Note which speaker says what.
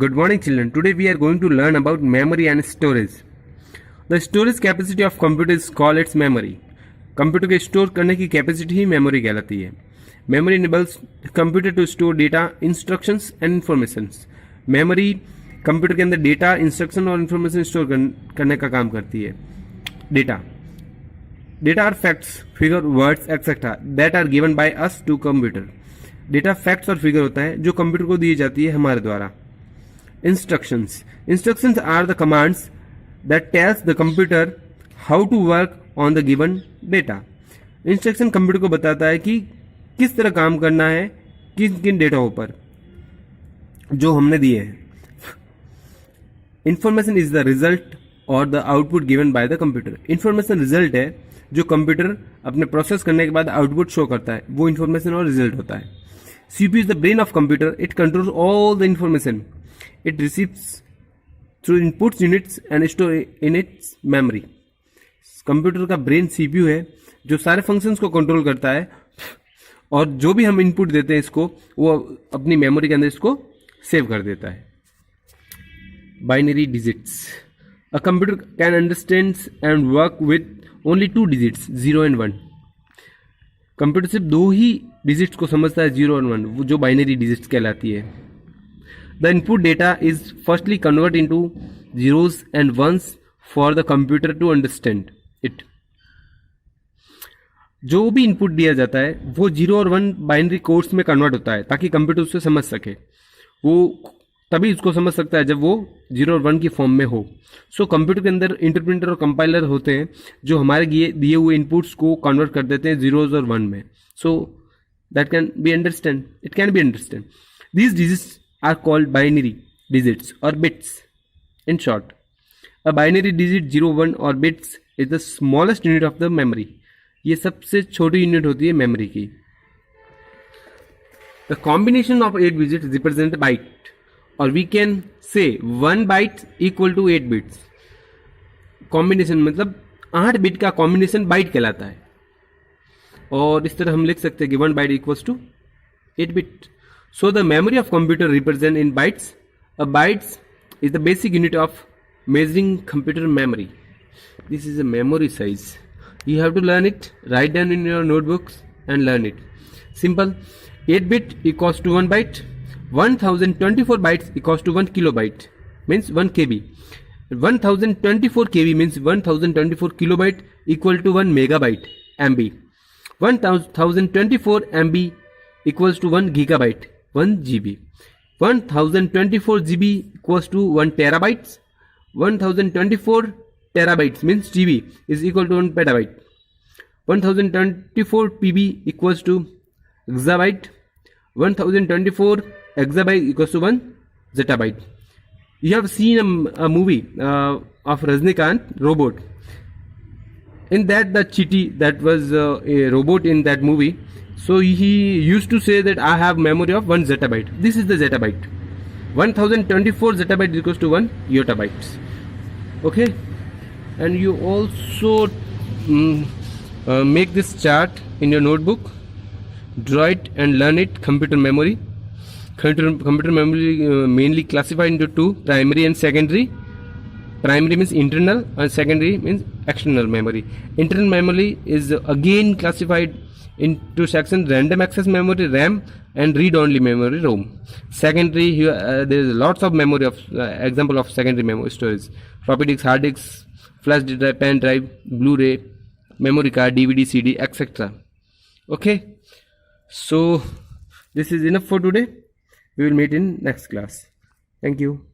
Speaker 1: Good morning children. Today we are going to learn about memory and storage. The storage capacity of computer is called its memory. Computer के store करने की capacity ही memory कहलाती है. Memory enables computer to store data, instructions and informations. Memory computer के अंदर data, instruction और information store करने का काम करती है. Data are facts, figure, words etcetera that are given by us to computer. Data facts और फिगर होता है जो कंप्यूटर को दी जाती है हमारे द्वारा. Instructions are the commands that tells the computer how to work on the given data. Instruction computer को बताता है कि किस तरह काम करना है किन किन डेटाओं पर जो हमने दिए हैं. Information is the result or the output given by the computer. Information result है जो कंप्यूटर अपने प्रोसेस करने के बाद आउटपुट शो करता है, वो इन्फॉर्मेशन और रिजल्ट होता है. CPU is the brain of computer. It controls all the information. It receives through inputs units and store in its memory. Computer का ब्रेन सीपीयू है जो सारे फंक्शंस को कंट्रोल करता है और जो भी हम इनपुट देते हैं इसको वो अपनी मेमोरी के अंदर इसको सेव कर देता है. Binary digits. A computer can understand and work with only 2 digits, 0 and 1. Computer सिर्फ 2 ही डिजिट्स को समझता है, 0 और 1, वो जो बाइनरी डिजिट्स कहलाती है. The input data is firstly converted into zeros and ones for the computer to understand it. जो भी इनपुट दिया जाता है वो 0 और 1 बाइनरी कोड्स में कन्वर्ट होता है ताकि कंप्यूटर उससे समझ सके. वो तभी उसको समझ सकता है जब वो 0 और 1 की फॉर्म में हो. सो कंप्यूटर के अंदर इंटरप्रेटर और कंपाइलर होते हैं जो हमारे दिए हुए इनपुट्स को कन्वर्ट कर देते हैं जीरोज और 1 में. So that can be understand, it can be understand. These digits are called binary digits or bits. In short, a binary digit 0, 1 or bits is the smallest unit of the memory. ये सबसे छोटी unit होती है memory की. The combination of 8 digits represent a byte, or we can say 1 byte equal to 8 bits. Combination मतलब 8 bit का combination bite कहलाता है. और इस तरह हम लिख सकते हैं कि 1 byte equals to 8 bit. So the memory of computer represent in bytes. A bytes is the basic unit of measuring computer memory. This is a memory size. You have to learn it. Write down in your notebooks and learn it. Simple. 8 bit equals to 1 byte. 1024 bytes equals to 1 kilobyte. Means 1 KB. 1024 KB means 1024 kilobyte equal to 1 megabyte MB. 1024 MB equals to 1 gigabyte. 1 GB. 1024 GB equals to 1 terabytes. 1024 terabytes means GB is equal to 1 petabyte. 1024 PB equals to exabyte. 1024 exabyte equals to 1 zettabyte. You have seen a movie of Rajnikant, Robot. In that the Chitty, that was a robot in that movie. So he used to say that I have memory of 1 zettabyte. This is the zettabyte. 1024 zettabyte equals to 1 yottabytes. Okay, and you also make this chart in your notebook, draw it and learn it. Computer memory. Computer memory mainly classified into 2, primary and secondary. Primary means internal and secondary means external memory. Internal memory is again classified into section random access memory, RAM, and read-only memory, ROM. Secondary, there is lots of memory of example of secondary memory storage: floppy disk, hard disk, flash drive, pen drive, Blu-ray, memory card, DVD, CD, etc. Okay, so this is enough for today. We will meet in next class. Thank you.